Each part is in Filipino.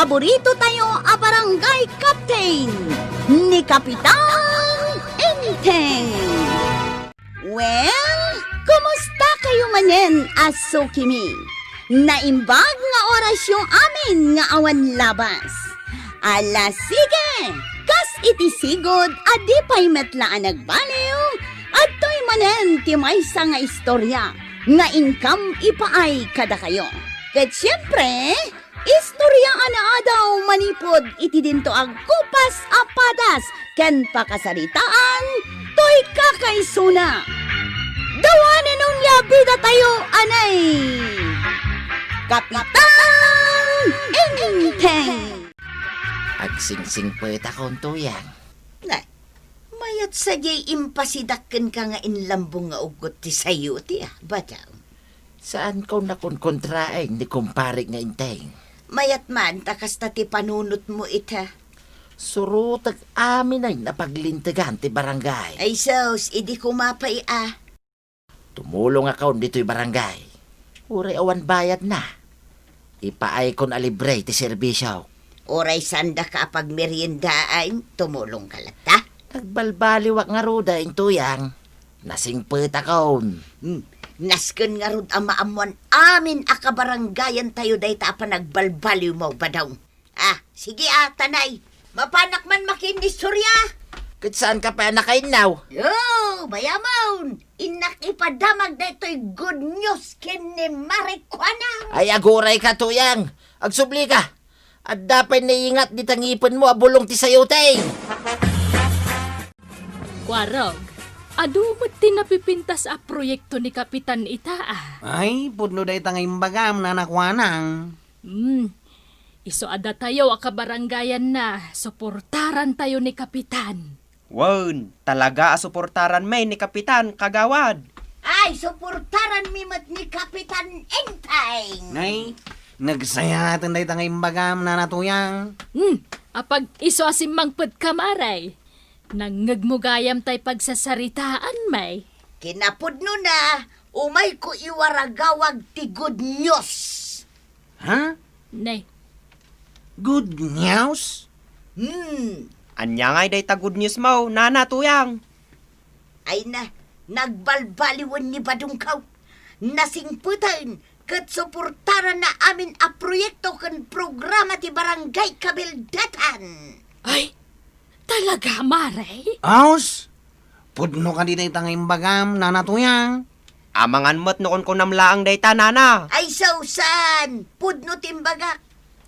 paborito tayo a barangay captain ni Kapitan Enteng. Well, kumusta kayo manen, aso kimi? Naimbag nga oras yung amin nga awan labas. Ala sige, kas itisigod adi pa'y metlaan nagbaliw at to'y manen ti maysa nga istorya nga income ipaay kada kayo. Ket siyempre, istorya ana daw manipod iti dinto ag kupas apadas ken pakasaritaan to'y kakaisuna. Dawanan nung labida tayo anay Kapitan Enteng. Agsingsing po akong tuyang. Na, mayat sadyay impasidakken ka nga inlambong nga ugot ti sayo ti bataw. Saan ko nakonkontraeng ni kumpare nga inteng? Mayat man takas ta ti panunot mo ita. Surutag amin ay napaglintigan ti barangay. Ay sos, idi kumapay Tumulong ako dito'y barangay. Uray awan bayad na. Ipaay kon alibre ti serbisyo. Oray sanda ka pag meriendaan, tumulong ka lata. Nagbalbaliwak nga ruda yung tuyang. Nasingpet akon. Nasken nga rod ang maamuan amin akabaranggayan tayo day ta pa nagbalbaliw mo ba daw. Sige tanay. Mapanak man makinistorya. Kat saan ka pa nakainaw? Yo, bayamaun. Inak ipadamag na ito'y good news kin ni Marikwana. Ay aguray ka tuyang. Agsubli ka. At dapat naiingat di tangipin mo abulong ti sayoteng. Kwarog, adumot ti napipintas a proyekto ni Kapitan Itaa. Ay, pudlo day tangay bagam na nakwanang. Iso ada tayo akabaranggayan na, suportaran tayo ni Kapitan. Won, talaga asuportaran may ni Kapitan Kagawad. Ay, suportaran mimat ni Kapitan Enteng. Ay, nagsayatan day tangay bagam na natuyang. Apag iso asimang kamaray. Nangagmugayam tay pagsasaritaan may. Kinapudno na, umay ko iwaragawag ti good news. Ha? Nay, Good news? Anya ngay day ta good news mo, nanatuyang. Ay nagbalbaliwan ni Badungkaw. Nasingputan, kat suportaran na amin a proyekto kan programa ti Barangay Kabildatan. ay, talaga maray? Aus? Pudno ka di day tangay bagam na natuyang. Amangan mo't noon ko namlaang day ta, nana. Ay sausan, pudno timbaga.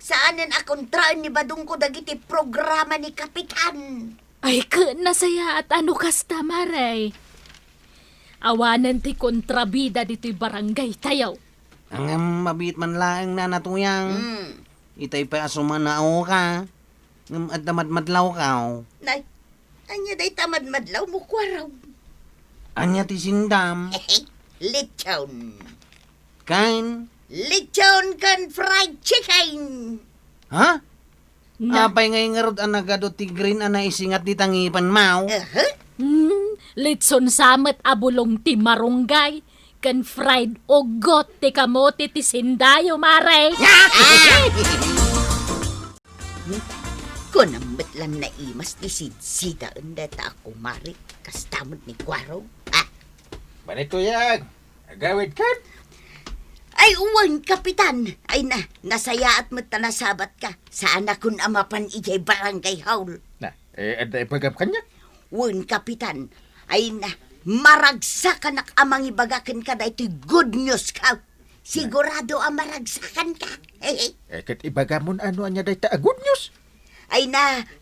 Saanan akontraan ni Badungko dagiti programa ni Kapitan. Ay, nasaya at ano kasta maray? Awanan ti kontrabida dito'y barangay tayo. Ang mabit man laang na natuyang. Itay pa asuman na ako ka. At madlaw ka. Nay, anya day tamad-madlaw mo kwaraw. Anya ti sindam. Lechon. Kain. Lechon kan fried chicken. Ha? Na, Apay ngay nga rod ang nagado ti green na isingat di tangipan mau. litson samet abulong ti marunggay. Kan fried ugot ti kamote ti sindayo maray. Kunambit lang na imas ni Sidsida unda ta ako mari. Kastamod ni Kwaraw. Manito yan. Agawid ka. Ay, uwan, Kapitan. Ay nasaya at matanasabat ka. Saan akong amapan ijay barangay haul. Ada ipagam kanya. Uwan, Kapitan. Ay maragsakan ak amang ibagakin ka na ito'y good news ka. Sigurado ang maragsakan ka. Kat ibagam mo ano anya day ta good news. Ay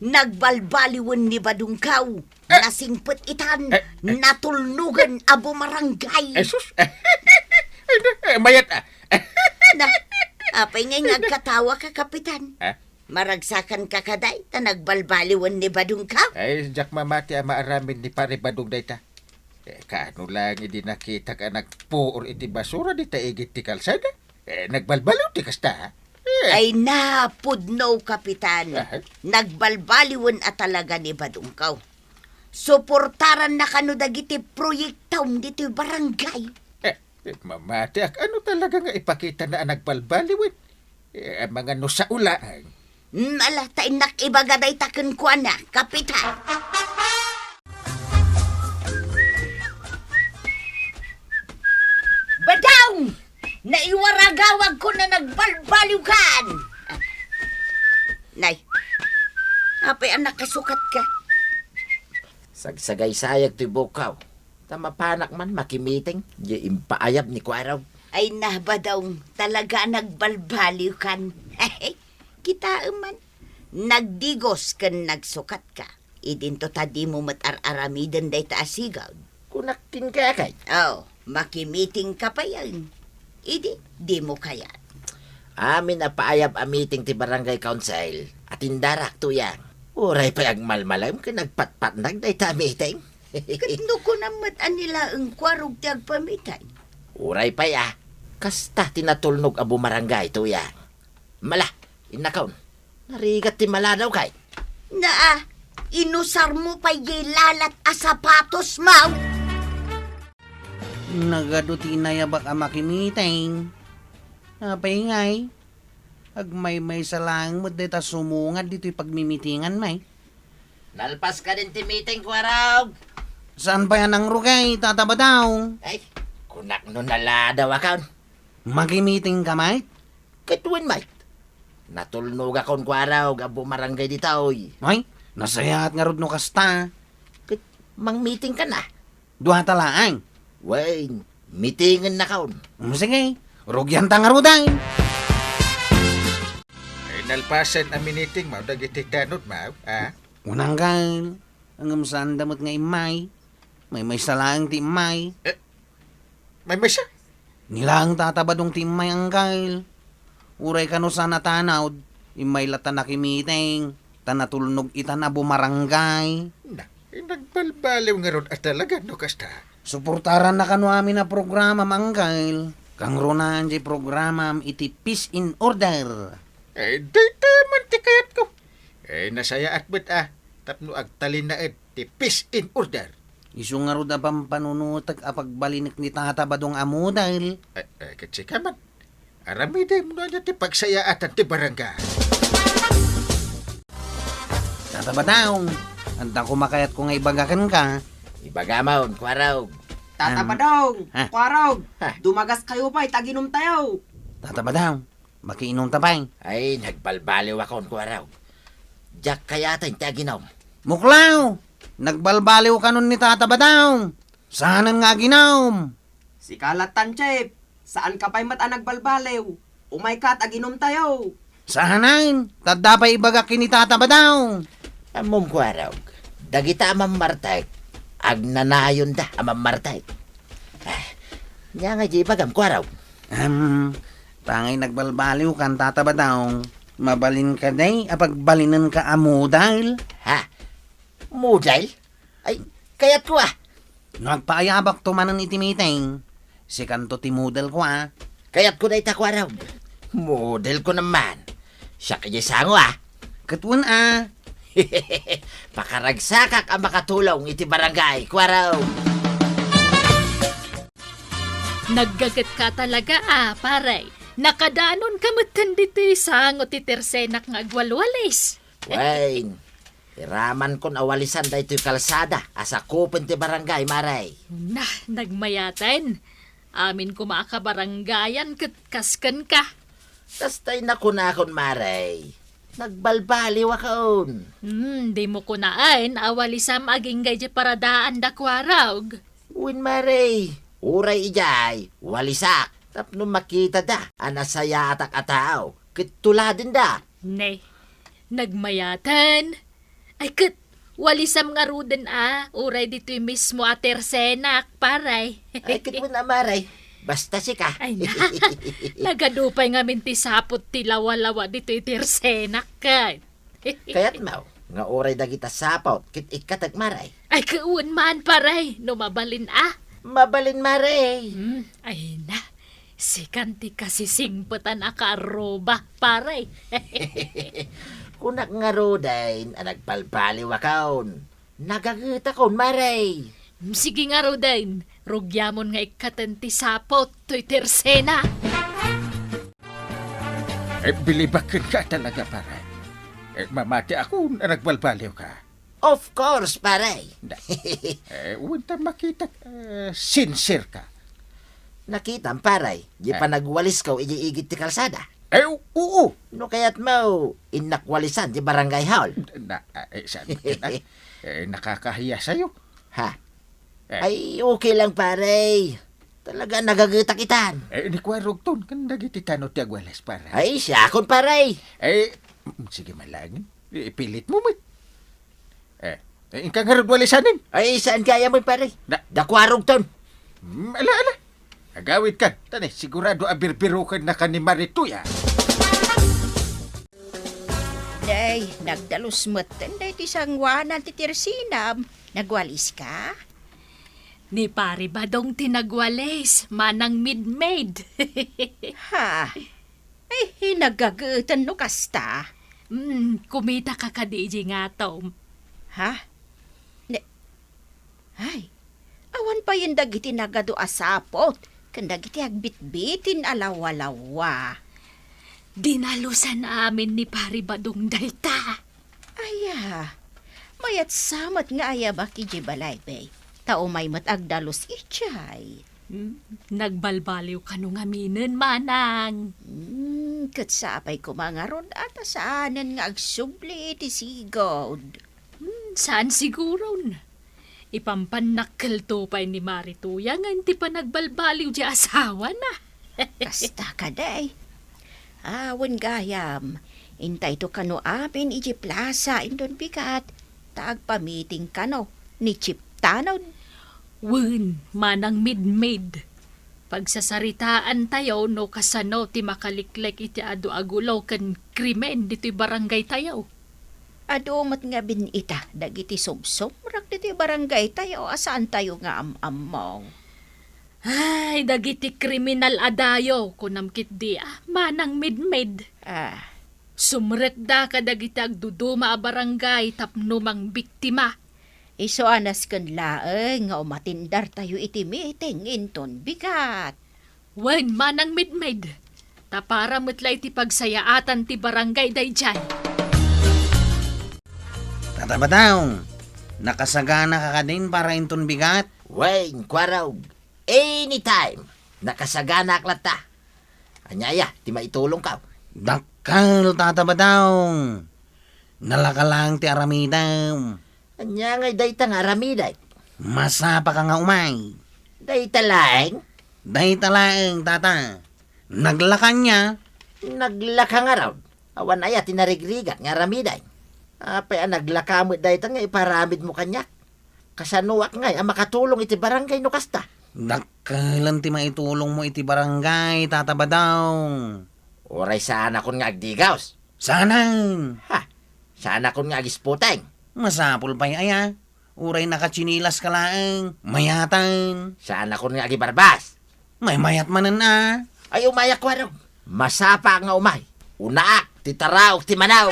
nagbalbaliwan ni Badungkaw. Nasingpet itan. Natulnugan abo marangay. Sus. Mayat Apay ngay nagkatawa ka, Kapitan. Maragsakan ka kaday, ta nagbalbaliwan ni Badungkaw. Ay, jak mamati ang maaramin ni pare badong day ta. Kaano lang hindi nakita ka nagpuor iti basura di ta igit ti kalsada. Nagbalbaliw ti kasta. Ay napudno, Kapitan. Nagbalbaliwan at talaga ni Badungkaw. Suportaran na kano dagiti proyektaw dito barangay. Mamati, ano talaga nga ipakita na nagbalbaliwin? Ang mga no sa ulaan. Ala, tainak ibagaday taken ko na, kapitan. Badang! Naiwaragawag ko na nagbalbaliwkan! Nay, apay anak kasukat ka. Sagsagay sayag to'y bukaw. Tamapanak man makimiting. Di impaayab ni Kwaraw. Ay nahba daw talaga nagbalbaliw kan. Kita man. Nagdigos kan nagsukat ka. Idinto tadi mo matar-aramidan day taasigaw. Kunakin ka kay. Oh, makimiting ka pa yan. Di mo kaya. Amin na paayab a meeting ti barangay council. At indarak tuyang. Uray pa yung malmalam ka nagpatpatnag day ta meeting. Katno ko namat anila ang kwarog tiyag pamitay. Uray pa ya. Kasta tinatulnog abo marangay tuyang. Mala, inakaon. Narigat ti maladaw kay. Naa, inusar mo pa lalat a sapatos mau. Nagaduti na yabak a makimiting. Apay ngay. Agmay salang mo dita sumungad dito'y pagmimitingan may. Nalpas ka din ti meeting, Kwaraw. Saan pa yan ang rugay, tataba daw? Ay, kunak no naladaw akaon. Makimiting ka, mate? Kituin, mate. Natulnog akon, Kwaraw, abo marangay ditoy. Ay, nasayaat nga rod no kasta. Mang meeting ka na. Duha talaan. Wayne, meetingan na kaon. Sige, rugyan ta nga roday. Ay, nalpasan ang miniting mo, dagiti tanod mo, ha? Unang gal, ang saan damot nga imay. May salang ti imay. May masa? Nilang tatabadong ti imay ang gal. Uray ka no sana tanawd, imay lata na kimiting. Tanatulnog ita na bumarangay. Na, nagbalbaliw nga ron at talaga, no kasta. Suportaran na kano amin na programa manggal. Kang ronan di programa iti peace in order. Dito man ti kayat ko. Nasaya at ba't tapno agtalin na ti peace in order. Isu nga ro da pampanunutag apagbalinik ni tatabadong amo dahil Kasi ka man. Aramiday mo na ti pagsayaatan ti barangay. tatabadong. Anta kumakayat ko nga ibagakan ka. Ibagamaon, Kwaraw. Tatapadong, Ha? kwarog, Ha? dumagas kayo pa, taginom tayo. Tatabadong. Makiinom tapay. Ay, nagbalbaliw akon, Kwaraw. Jack kaya tayong taginom. Muklaw! Nagbalbaliw ka nun ni tatabadong. Saanan nga ginom? Si Kalatan, Chef, saan ka pa'y mata nagbalbalew? Umay ka, taginom tayo. Saanan? Tadapay ibagak ni tatabadong. Amom, Kwaraw. Dagita amam martay. Agnanayon da amam martay. Nya nga di bagam, Kwaraw. Tangay nagbalbaliw kan tatabadong. Mabalin ka day, apagbalinan ka amo dahil. Ha? Mudal? Ay, kayat ko Nagpaayabak tumanan itimiting. Si kanto ti model ko Kayat ko na Kwaraw. Model ko naman. Siya kaya sango Katuan Pakaragsakak ang makatulong iti barangay, Kwaraw. Naggagat ka talaga paray. Nakadanon ka matan dito sango ti tersenak nga agwalwalis. Wayne, iraman kon awalisan da ito'y kalsada. Asa kupin ti barangay, Maray. Na, nagmayaten. Amin ko makakabaranggayan kaskan ka. Tas tayo na kunakon, Maray. Nagbalbaliw akon. Di mo kunaan, awalisam aging gaydi paradaan da kwarag. Uwin, Maray. Uray ijay, walisak. Tapno makita da, anasaya atak ataw. Kituladin da. Ne, nagmayatan. Ay walisam nga ruden uray dito'y mismo atersenak, paray. Ay, kitwin na, Maray. Basta si ka. Ay na, nagadupay nga minti sapot ti lawa-lawa dito'y tersenak ka. Kaya't mau, nga oray dagita sapaw, kit ikatag, Maray. Ay kauun man, paray, numabalin Mabalin, Maray. Ay na, si kanti kasi singpatan akaroba, paray. Kunak nga rodain, nagbalbaliw akon. Nagagita kon, Maray. Sige nga rodain, rugyamon nga ikatanti sapot, to'y tersena. Bilibakan ka talaga, para. Mamati ako na nagbalbaliw ka. Of course, paray. Unta makita sincere ka. Nakita, paray. Di pa nagwalis ka, iigit ti kalsada. Oo. No kaya't mo, inakwalisan di barangay hall. Saan ka na? Nakakahiya sa'yo. Ha? Ay, okay lang, paray. Talaga nagagitakitan. Ni Kwarog ton, kan nagititano ti agwales para. Ay, siya akong paray. Sige malangin. Ipilit mo mit. Ingkang harod walisanin. Ay, saan kaya mo, paray? Na- Dakwarog ton. Ala. Agawid ka. Tani, sigurado abirbirukan na ka ni Marituya. Day, nagdalus mo't day ti sangwanan ti Tirsinam. Nagwalis ka? Ni pari ba dong tinagwales, manang mid-made. Ha? Ay, hinagagutan no kasta. Kumita ka ka di nga Tom. Ha? Ay, awan pa yung dagiti nagado asapot. Kan dagiti agbit-bitin alawa-lawa. Dinalusan amin ni pari ba dong dayta. Aya, mayat samat nga aya ba ki Jibalay, bay? Tao may matagdalos ichay. Nagbalbaliw ka nung aminin, manang. Katsapay ko mga ron at saanan nga agsubli ti sigod. Saan siguro na? Ipampanakkel to pa ni Marituya nga hindi pa nagbalbaliw di asawa na. Kasta ka day. Awan gayam. Intay to kano amin iji plaza indon bigat. Tagpa-meeting kano ni Chip Tanod. Wun, manang mid-made. Pagsasaritaan tayo no kasano ti makaliklek iti adu agulaw kan krimen dito'y barangay tayo. Adumat nga binita, dagiti sumsum, rak diti barangay tayo, asaan tayo nga am-amaw. Ay, dagiti kriminal adayo, kunamkit di manang mid-made. Sumret da ka dagiti agduduma a barangay tapno mang biktima. Iso anas kan laeng nga umatindar tayo iti meeting inton bigat. Wen, manang mid-made. Tapara motlay ti pagsayaatan ti barangay day dyan. Tatabataw, nakasagana ka din para inton bigat. Wayne, Kwarog. Anytime. Nakasagana klata. Anyaya, di maitulong ka. Dakal, tatabataw. Nalakalang ti aramidaw. Anya ngay dayta nga ramiday. Masapa ka nga umay. Dayta laeng. Dahi talaeng, tata. Naglakan niya. Naglaka nga raw. Awan aya tinarigrigat nga ramiday. Apay naglakamot dayta nga iparamid mo kanyak. Kasanuak nga makatulong iti barangay no kasta. Dakalan ti maitulong mo iti barangay, tatabadaw. Oray sana kun nga agdigaws. Sanan. Ha, sana kun nga agisputeng. Masapul pa'y aya. Uray nakachinilas ka laeng. Mayatan. Sana kun nga agibarbas. May mayat manan na. Ay umayak Kwarog. Masapa nga umay. Unaak, titaraw, timanaw.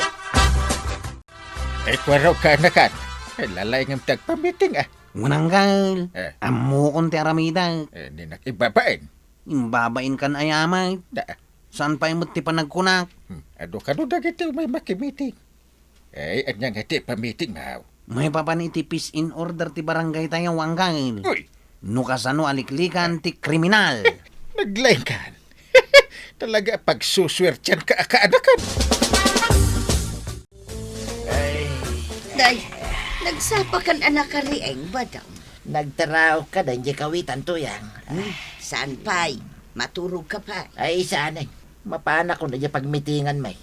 Kwarog ka na kan. Lalay ng tagpamiting Mananggal. Amo kon ti aramida. Ni nakibabain. Imbabain kan ayamay. Saan pa imot ti panagkunak? Ado ka no dagiti may makimiting. Anyang hati pamiting mahaw. May papan iti peace in order ti barangay tayo wanggal. Uy, Nukasano aliklikan ti kriminal. naglain kan. Talaga pagsuswertyan ka akaanakan. Day, nagsapakan anak ka rieng badang. Nagtaraw ka dan di kawitan tuyang. Saan pa'y? Maturog ka pa. Ay sana. Mapana ko na di pagmitingan may.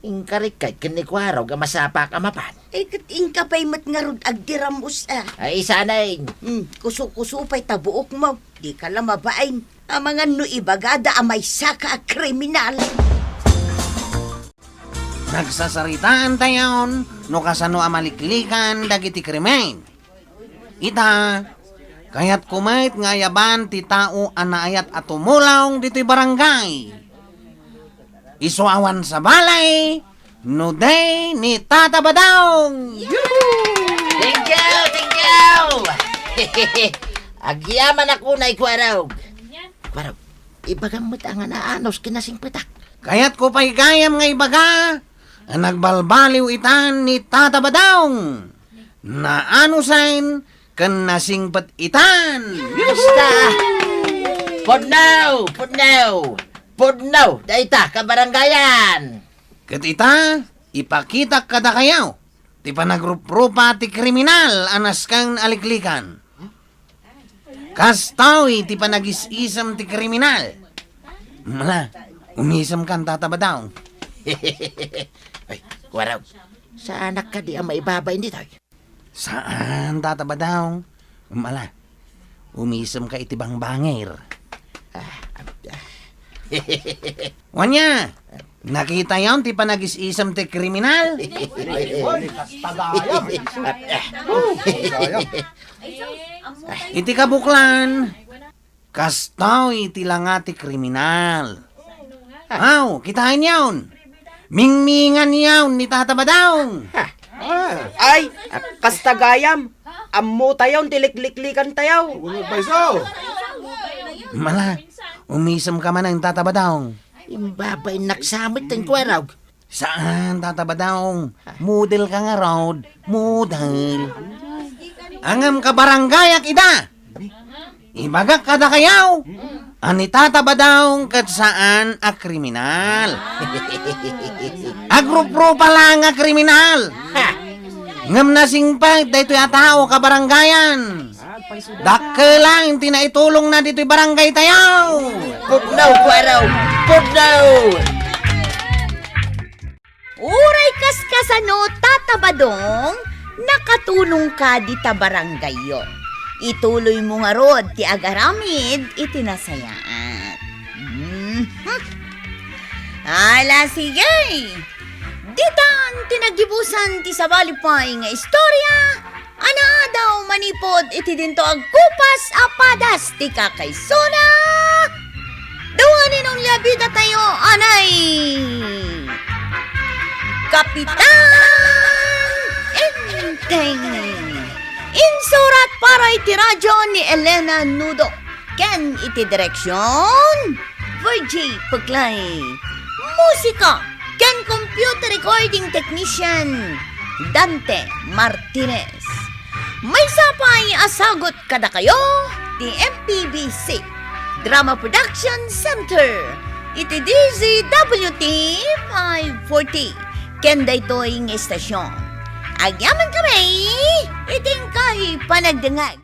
Ingkarikay kinikwarog ang masapa ka mapan. Kating ka pa'y matngarod agdiramos Ay sana. Kuso-kuso pa'y tabuok mo. Di ka lang mabain. Ang mga no ibagada amay saka a kriminal. Nagsasaritaan tayon. Nukasano amaliklikan dagiti krimen. Ita. Kaya't kumait nga yaban ti tao anaayat at tumulaong dito'y barangay. Isuawan sa balay, nuday ni Tata Badong! Thank you! Agyaman ako na Kwarog. Kwarog, ibagamot ang anaanos kinasing petak. Kaya't ko pa'y gayam nga ibaga, ang nagbalbaliw itan ni Tata Badong. Na ano sain kan nasingpat itan. Basta! Pudnaw, dayta, kabaranggayan. Kat ita, ipakita kada kayaw. Ti panagrup-rupa ti kriminal anas kang aliklikan. Kastawi ti panagis-isam ti kriminal. Mala, umisam kan Tata Badong. Ay, waraw. Sa anak ka di ang maibabay dito. Saan, Tata Badong? Mala, umisam ka itibang bangir. Wanya, nakita yon ti panagis-isam ti kriminal? Iti kabuklan, kastaw iti langa ti kriminal. Aw, kitain yawn. Mingmingan yawn ni Tata Badong. Ay, kastagayam. Ammo tayaw, tilikliklikan tayaw. Mala, umisam ka man ang Tata Badong. Imbabay naksamit ng kwaraw. Saan, Tata Badong? Model ka nga, Rod. Model. Angam ka baranggayak ida. Ibagak kada kayaw. Ani Tata Badong kat saan a kriminal. Agrupro pala nga kriminal. Ngam nasing pa, dito tao ka barangayan. Dakke lang, tinaitulong na dito'y barangay tayaw. Pudnaw, kwaraw. Pudnaw! Uray kaskasano, Tata Badong, nakatulong ka di ta baranggayo. Ituloy mo nga rod, ti agaramid, itinasayaan. Ala, sige. Ditan, tinagibusan ti sabalipay nga istorya. Ana daw manipod, iti dinto agkupas apadas ti kakaysona. Duwanin ang labida tayo, anay. Kapitan Enteng. Insurat para iti radyo ni Elena Nudo. Ken iti direksyon Virgie Puglay. Musika ken computer recording technician Dante Martinez. May sapay asagot kada kayo ti MPBC Drama Production Center. Iti DZWT 540. Kenda ito'y estasyon. Agyaman kami, iting kay panagdangag.